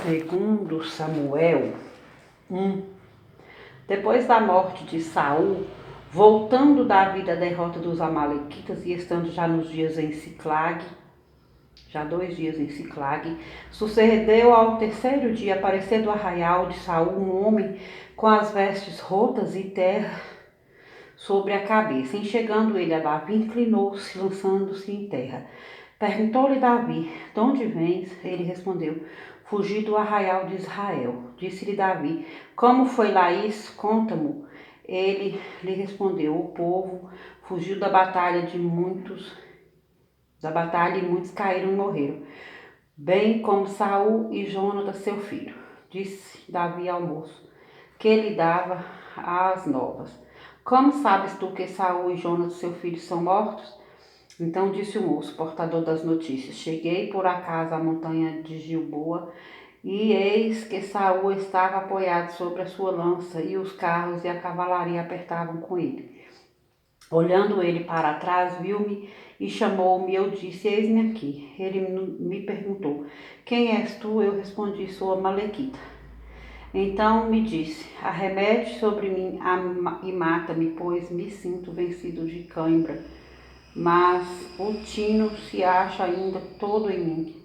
Segundo Samuel 1. Depois da morte de Saul, voltando Davi da derrota dos amalequitas e estando já nos dias em Siclag, já 2 dias em Siclag, sucedeu ao terceiro dia aparecer do arraial de Saul um homem com as vestes rotas e terra sobre a cabeça. Em chegando ele a Davi, inclinou-se, lançando-se em terra. Perguntou-lhe Davi: de onde vens? Ele respondeu: fugi do arraial de Israel. Disse-lhe Davi: como foi lá isso? Conta-mo. Ele lhe respondeu: o povo fugiu da batalha e muitos caíram e morreram, bem como Saul e Jonatas seu filho. Disse Davi ao moço, que lhe dava as novas: como sabes tu que Saul e Jonatas seu filho são mortos? Então disse o moço, portador das notícias: cheguei por acaso à montanha de Gilboa, e eis que Saul estava apoiado sobre a sua lança, e os carros e a cavalaria apertavam com ele. Olhando ele para trás, viu-me e chamou-me. Eu disse: eis-me aqui. Ele me perguntou: quem és tu? Eu respondi: sou amalequita. Então me disse: arremete sobre mim e mata-me, pois me sinto vencido de cãibra, mas o tino se acha ainda todo em mim.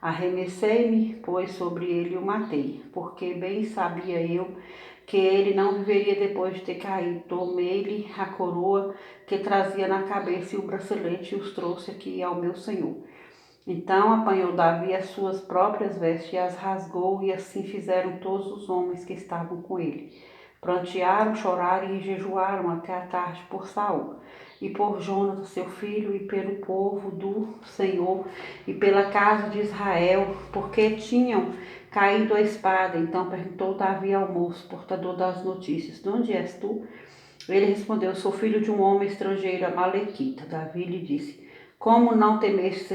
Arremessei-me, pois, sobre ele e o matei, porque bem sabia eu que ele não viveria depois de ter caído. Tomei-lhe a coroa que trazia na cabeça e o bracelete e os trouxe aqui ao meu senhor. Então apanhou Davi as suas próprias vestes e as rasgou, e assim fizeram todos os homens que estavam com ele. Prantearam, choraram e jejuaram até a tarde por Saul e por Jonatas seu filho, e pelo povo do Senhor e pela casa de Israel, porque tinham caído a espada. Então perguntou Davi ao moço, portador das notícias: de onde és tu? Ele respondeu: sou filho de um homem estrangeiro amalequita. Davi lhe disse: como não temestes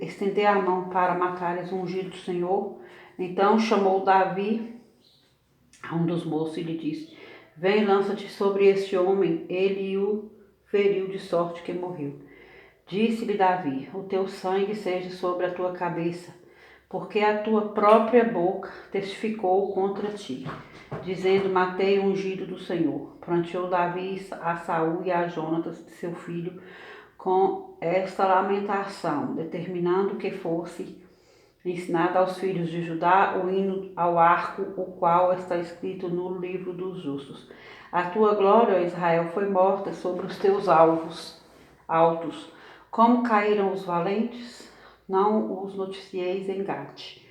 estender a mão para matares o ungido do Senhor? Então chamou Davi a um dos moços e lhe disse: vem, lança-te sobre este homem. Ele o feriu de sorte que morreu. Disse-lhe Davi: o teu sangue seja sobre a tua cabeça, porque a tua própria boca testificou contra ti, dizendo: matei o ungido do Senhor. Pranteou Davi a Saul e a Jonatas, seu filho, com esta lamentação, determinando que fosse ensinado aos filhos de Judá o hino ao arco, o qual está escrito no livro dos justos. A tua glória, ó Israel, foi morta sobre os teus altos. Como caíram os valentes, não os noticieis em Gate,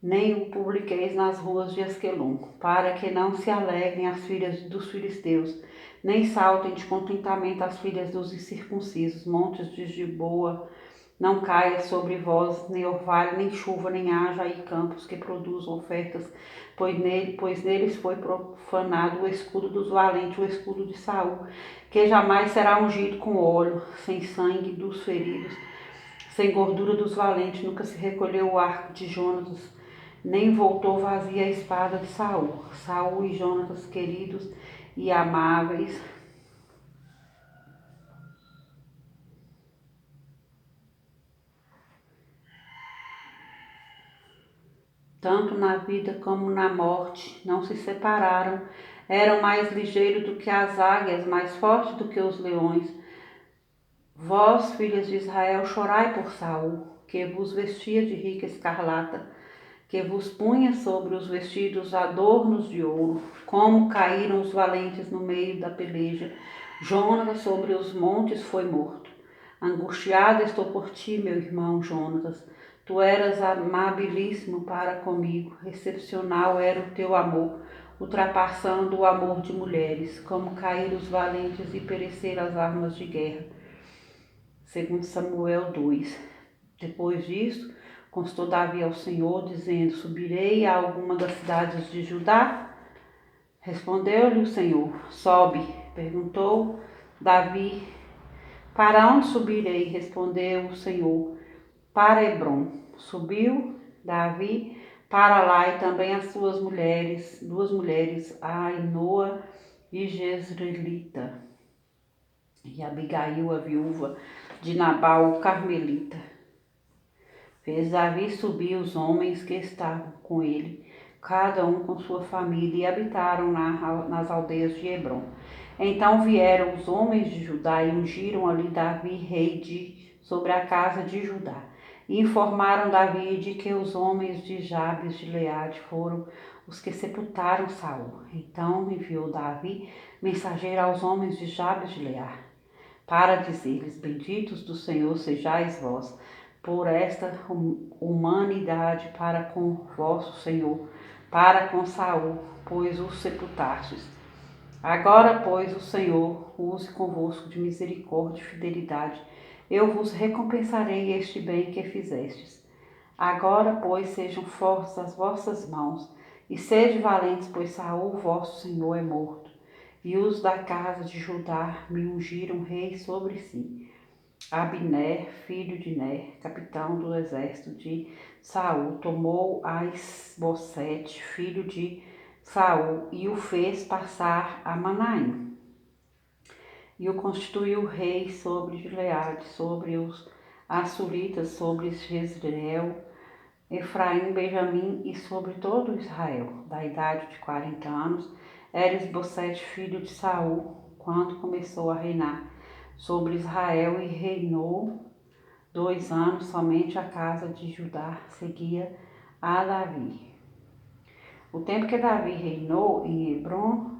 nem o publiqueis nas ruas de Asquelon, para que não se alegrem as filhas dos filisteus, nem saltem de contentamento as filhas dos incircuncisos. Montes de Gilboa, não caia sobre vós nem orvalho, nem chuva, nem haja aí campos que produzam ofertas, pois neles foi profanado o escudo dos valentes, o escudo de Saul, que jamais será ungido com óleo, sem sangue dos feridos, sem gordura dos valentes. Nunca se recolheu o arco de Jonatas, nem voltou vazia a espada de Saul. Saul e Jonatas, queridos e amáveis, tanto na vida como na morte, não se separaram. Eram mais ligeiros do que as águias, mais fortes do que os leões. Vós, filhas de Israel, chorai por Saul, que vos vestia de rica escarlata, que vos punha sobre os vestidos adornos de ouro. Como caíram os valentes no meio da peleja. Jonatas sobre os montes foi morto. Angustiada estou por ti, meu irmão Jonatas. Tu eras amabilíssimo para comigo, excepcional era o teu amor, ultrapassando o amor de mulheres. Como caíram os valentes e pereceram as armas de guerra. Segundo Samuel 2. Depois disso, constou Davi ao Senhor, dizendo: subirei a alguma das cidades de Judá? Respondeu-lhe o Senhor: sobe. Perguntou Davi: para onde subirei? Respondeu o Senhor: para Hebrom. Subiu Davi para lá, e também as suas mulheres, 2 mulheres, Ainoa e Jezreelita, e Abigail, a viúva de Nabal, o carmelita. Fez Davi subir os homens que estavam com ele, cada um com sua família, e habitaram nas aldeias de Hebrom. Então vieram os homens de Judá e ungiram ali Davi sobre a casa de Judá. E informaram Davi de que os homens de Jabes de Gileade foram os que sepultaram Saul. Então enviou Davi mensageiro aos homens de Jabes de Gileade, para dizer-lhes: benditos do Senhor sejais vós, por esta humanidade para com vosso Senhor, para com Saul, pois o sepultastes. Agora, pois, o Senhor use convosco de misericórdia e fidelidade. Eu vos recompensarei este bem que fizestes. Agora, pois, sejam fortes as vossas mãos, e sede valentes, pois Saul, vosso Senhor, é morto. E os da casa de Judá me ungiram rei sobre si. Abner, filho de Ner, capitão do exército de Saul, tomou Isbosete, filho de Saul, e o fez passar a Manaim. E o constituiu rei sobre Gileade, sobre os Assuritas, sobre Jezreel, Efraim, Benjamim e sobre todo Israel. Da idade de 40 anos, era Isbosete, filho de Saul, quando começou a reinar sobre Israel, e reinou 2 anos. Somente a casa de Judá seguia a Davi. O tempo que Davi reinou em Hebrom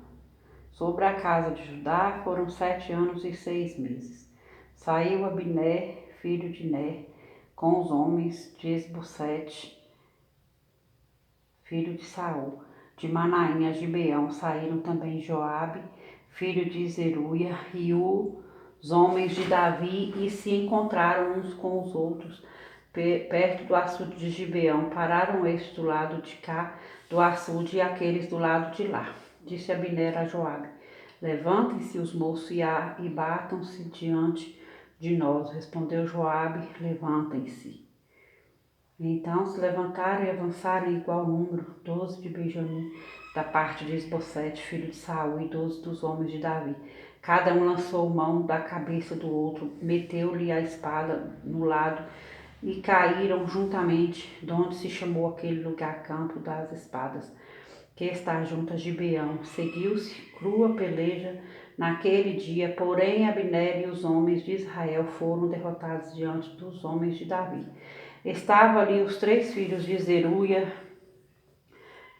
sobre a casa de Judá foram 7 anos e 6 meses. Saiu Abner, filho de Ner, com os homens de Isbosete, filho de Saul. De Manaim a Gibeão saíram também Joabe, filho de Zeruia, e os homens de Davi, e se encontraram uns com os outros perto do açude de Gibeão. Pararam estes do lado de cá do açude e aqueles do lado de lá. Disse Abner a Joabe: levantem-se os moços e batam-se diante de nós. Respondeu Joabe: levantem-se. Então se levantaram e avançaram em igual número, 12 de Benjamim, da parte de Isbosete, filho de Saul, e 12 dos homens de Davi. Cada um lançou mão da cabeça do outro, meteu-lhe a espada no lado, e caíram juntamente, de onde se chamou aquele lugar Campo das Espadas, que está junto a Gibeão. Seguiu-se crua peleja naquele dia, porém Abner e os homens de Israel foram derrotados diante dos homens de Davi. Estavam ali os 3 filhos de Zeruia,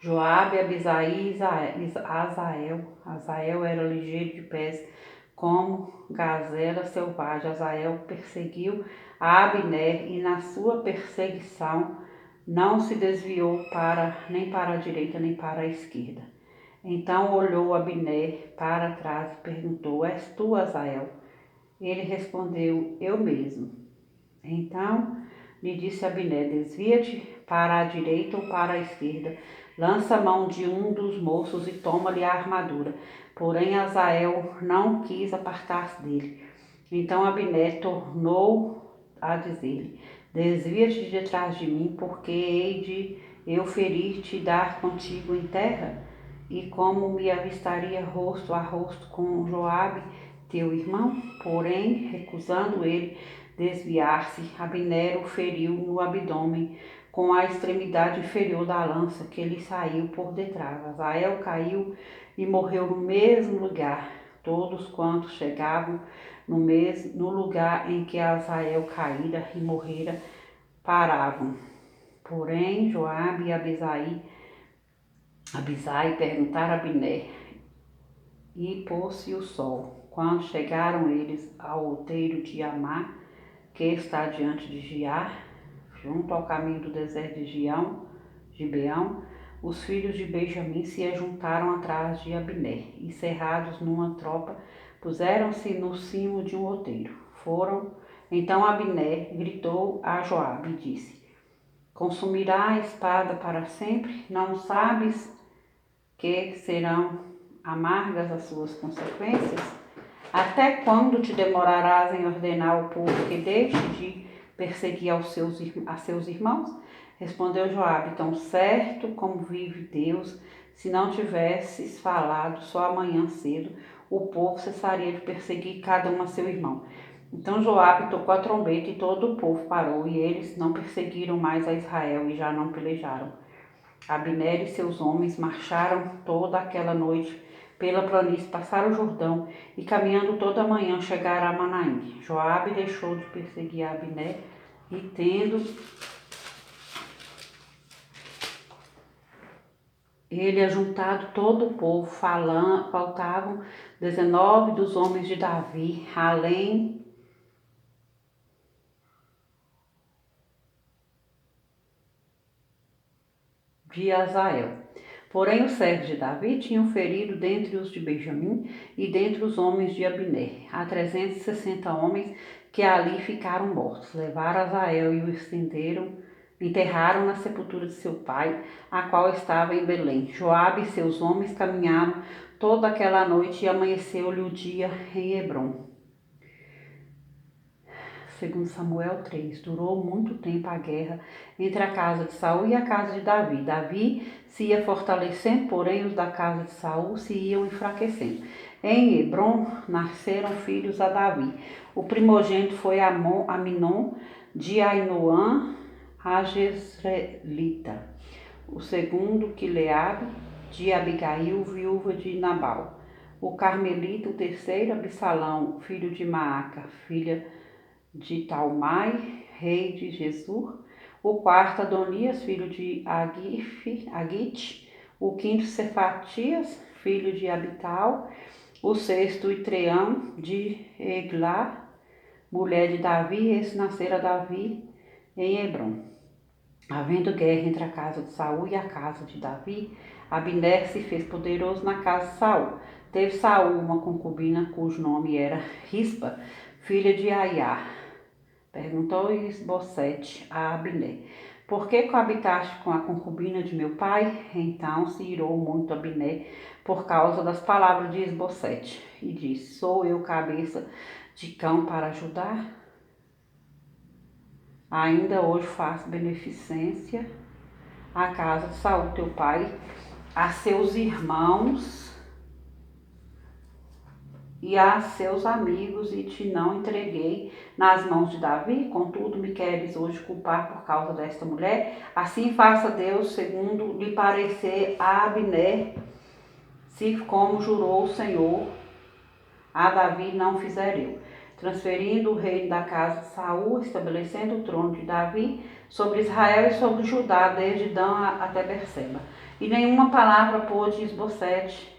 Joabe, Abisai e Azael. Azael era ligeiro de pés, como gazela selvagem. Azael perseguiu a Abner, e na sua perseguição não se desviou nem para a direita nem para a esquerda. Então olhou Abner para trás e perguntou: és tu, Azael? Ele respondeu: eu mesmo. Então lhe disse Abner: desvia-te para a direita ou para a esquerda, lança a mão de um dos moços e toma-lhe a armadura. Porém Azael não quis apartar-se dele. Então Abner tornou a dizer-lhe: desvia-te de detrás de mim, porque hei de eu ferir-te e dar contigo em terra? E como me avistaria rosto a rosto com Joabe, teu irmão? Porém, recusando ele desviar-se, Abner o feriu no abdômen com a extremidade inferior da lança que lhe saiu por detrás. Azael caiu e morreu no mesmo lugar. Todos quantos chegavam no lugar em que Azael caíra e morrera, paravam. Porém, Joabe e Abisai perguntaram a Abner, e pôs-se o sol. Quando chegaram eles ao outeiro de Amá, que está diante de Giar, junto ao caminho do deserto de Gibeão, os filhos de Benjamim se ajuntaram atrás de Abner, e cerrados numa tropa, puseram-se no cimo de um outeiro. Então Abner gritou a Joabe e disse: consumirá a espada para sempre? Não sabes que serão amargas as suas consequências? Até quando te demorarás em ordenar ao povo que deixe de perseguir a seus irmãos? Respondeu Joabe: tão certo como vive Deus, se não tivesses falado só amanhã cedo, o povo cessaria de perseguir cada um a seu irmão. Então Joabe tocou a trombeta e todo o povo parou, e eles não perseguiram mais a Israel e já não pelejaram. Abner e seus homens marcharam toda aquela noite pela planície, passaram o Jordão e caminhando toda a manhã chegaram a Manaim. Joabe deixou de perseguir Abner e tendo ele ajuntado todo o povo, faltavam 19 dos homens de Davi, além de Azael. Porém, os servos de Davi tinham ferido dentre os de Benjamim e dentre os homens de Abner, a 360 homens que ali ficaram mortos. Levaram Azael e o enterraram na sepultura de seu pai, a qual estava em Belém. Joabe e seus homens caminharam toda aquela noite e amanheceu-lhe o dia em Hebrom. Segundo Samuel 3, durou muito tempo a guerra entre a casa de Saul e a casa de Davi. Davi se ia fortalecendo, porém os da casa de Saul se iam enfraquecendo. Em Hebrom nasceram filhos a Davi. O primogênito foi Aminon de Ainoã, a Jezreelita. O segundo, Quileabe, de Abigail, viúva de Nabal. O carmelita, o terceiro, Absalão, filho de Maaca, filha de Talmai, rei de Gesur. O quarto, Adonias, filho de Agite. O quinto, Cefatias, filho de Abital. O sexto, Itreão, de Eglá, mulher de Davi. Esse nascera Davi em Hebrom. Havendo guerra entre a casa de Saul e a casa de Davi, Abner se fez poderoso na casa de Saul. Teve Saul uma concubina cujo nome era Rispa, filha de Aiá. Perguntou Isbosete a Abner: por que coabitaste com a concubina de meu pai? Então se irou muito Abner por causa das palavras de Isbosete e disse: sou eu cabeça de cão para ajudar? Ainda hoje faço beneficência à casa de Saul teu pai, a seus irmãos e a seus amigos, e te não entreguei nas mãos de Davi. Contudo me queres hoje culpar por causa desta mulher? Assim faça Deus segundo lhe parecer a Abner, se como jurou o Senhor a Davi não fizer eu, transferindo o reino da casa de Saul, estabelecendo o trono de Davi sobre Israel e sobre Judá, desde Dan até Berseba. E nenhuma palavra pôde Isbosete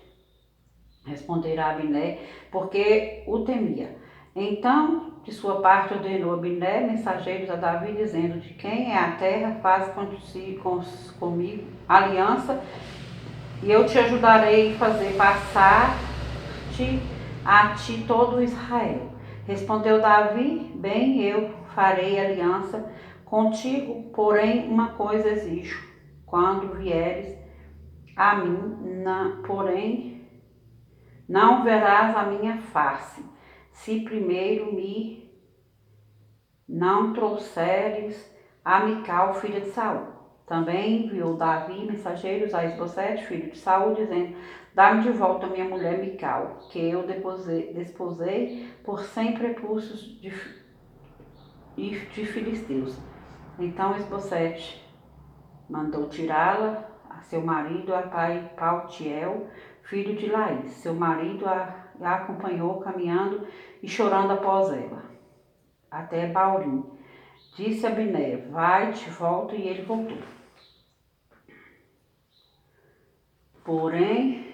responder a Abner, porque o temia. Então, de sua parte, ordenou Abner mensageiros a Davi, dizendo: de quem é a terra, faz comigo aliança, e eu te ajudarei a fazer passar-te a ti todo Israel. Respondeu Davi: bem, eu farei aliança contigo, porém uma coisa exijo: quando vieres a mim, porém não verás a minha face, se primeiro me não trouxeres a Mical, filha de Saul. Também enviou Davi mensageiros a Isbosete, filho de Saul, dizendo: dá-me de volta minha mulher Mical, que eu desposei por 100 prepúcios de filisteus. Então Isbosete mandou tirá-la a seu marido, a pai Paltiel, filho de Laís. Seu marido a acompanhou caminhando e chorando após ela, até Baurim. Disse Abner: vai-te, volta, e ele voltou. Porém,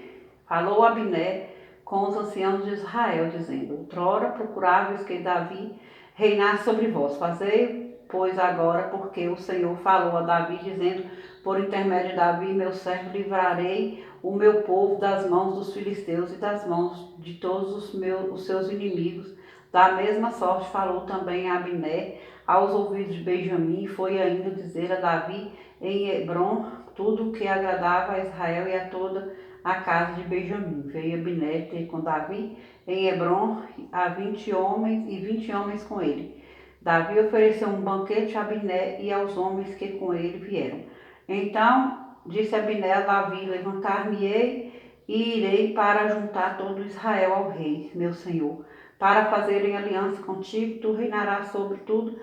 falou Abner com os anciãos de Israel, dizendo: outrora procuráveis que Davi reinasse sobre vós. Fazei, pois, agora, porque o Senhor falou a Davi, dizendo: por intermédio de Davi, meu servo, livrarei o meu povo das mãos dos filisteus e das mãos de todos os seus inimigos. Da mesma sorte falou também a Abner aos ouvidos de Benjamim, e foi ainda dizer a Davi em Hebrom tudo o que agradava a Israel e a toda a casa de Benjamim. Veio Abner ter com Davi em Hebrom a 20 homens e 20 homens com ele. Davi ofereceu um banquete a Abner e aos homens que com ele vieram. Então disse Abner a Davi: levantar-me-ei e irei para juntar todo Israel ao rei, meu senhor. para fazerem aliança contigo, tu reinarás sobre tudo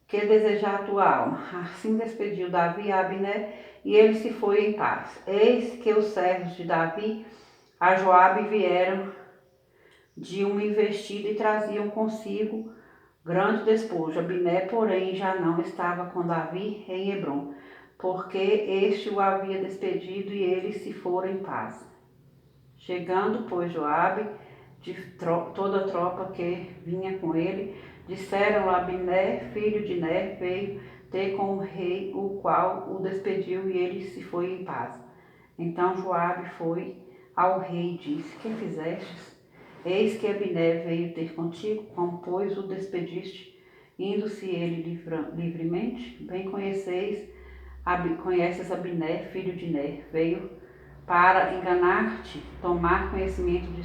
que desejar a tua alma. Assim despediu Davi a Abner, e ele se foi em paz. Eis que os servos de Davi a Joabe vieram de uma investida e traziam consigo grande despojo. Abner, porém, já não estava com Davi em Hebrom, porque este o havia despedido e ele se fora em paz. Chegando, pois, Joabe, toda a tropa que vinha com ele, disseram a Abner, filho de Ner, veio ter com o rei, o qual o despediu, e ele se foi em paz. Então Joabe foi ao rei e disse: Que fizestes? Eis que Abner veio ter contigo, como pois o despediste, indo-se ele livremente? Bem conheces Abner, filho de Ner, veio para enganar-te, tomar conhecimento de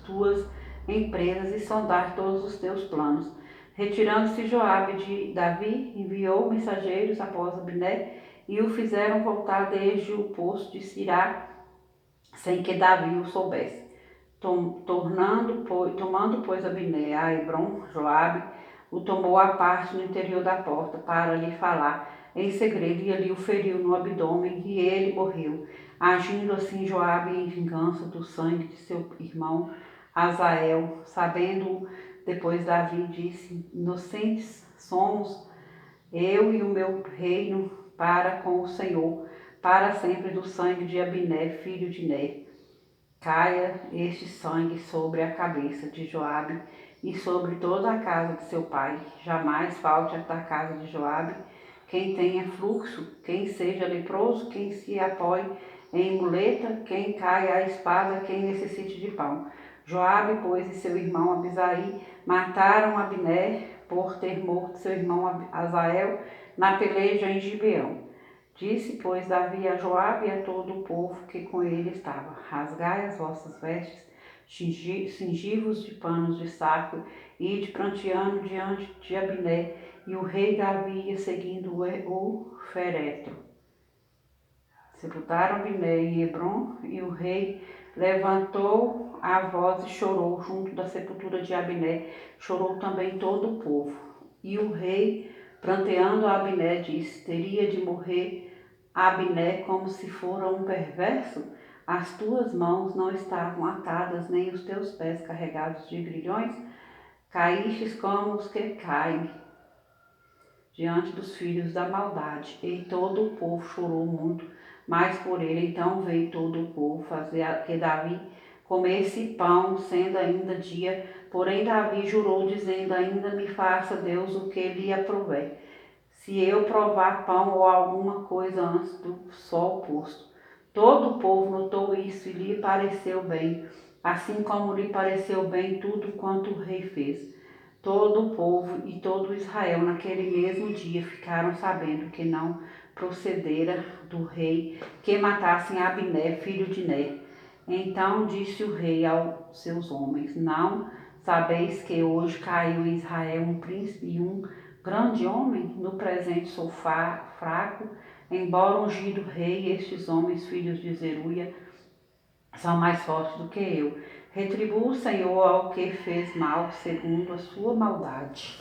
tuas empresas e sondar todos os teus planos. Retirando-se Joabe de Davi, enviou mensageiros após Abner e o fizeram voltar desde o poço de Sirá, sem que Davi o soubesse. Tomando, pois, Abner a Hebrom, Joabe o tomou à parte no interior da porta para lhe falar em segredo, e ali o feriu no abdômen, e ele morreu. Agindo assim Joabe em vingança do sangue de seu irmão Azael. Sabendo depois Davi, disse: Inocentes somos eu e o meu reino para com o Senhor, para sempre do sangue de Abner, filho de Ner. Caia este sangue sobre a cabeça de Joabe e sobre toda a casa de seu pai. Jamais falte da casa de Joabe quem tenha fluxo, quem seja leproso, quem se apoie em muleta, quem caia à espada, quem necessite de pão. Joabe, pois, e seu irmão Abisai mataram Abner por ter morto seu irmão Azael na peleja em Gibeão. Disse, pois, Davi a Joabe e a todo o povo que com ele estava: Rasgai as vossas vestes, cingi-vos de panos de saco, e ide pranteando diante de Abner. E o rei Davi ia seguindo o féretro. Sepultaram Abner em Hebrom, e o rei levantou a voz e chorou junto da sepultura de Abner. Chorou também todo o povo. E o rei, pranteando a Abner, disse: Teria de morrer Abner como se fora um perverso? As tuas mãos não estavam atadas, nem os teus pés carregados de grilhões? Caístes como os que caem diante dos filhos da maldade. E todo o povo chorou muito, mas por ele. Então veio todo o povo fazer que Davi comesse pão, sendo ainda dia. Porém Davi jurou, dizendo: Ainda me faça Deus o que lhe aprouver, se eu provar pão ou alguma coisa antes do sol posto. Todo o povo notou isso e lhe pareceu bem, assim como lhe pareceu bem tudo quanto o rei fez. Todo o povo e todo Israel naquele mesmo dia ficaram sabendo que não procedera do rei que matassem Abner, filho de Ner. Então disse o rei aos seus homens: Não sabeis que hoje caiu em Israel um príncipe e um grande homem? No presente sou fraco, embora ungido rei. Estes homens, filhos de Zeruia, são mais fortes do que eu. Retribua o Senhor ao que fez mal, segundo a sua maldade.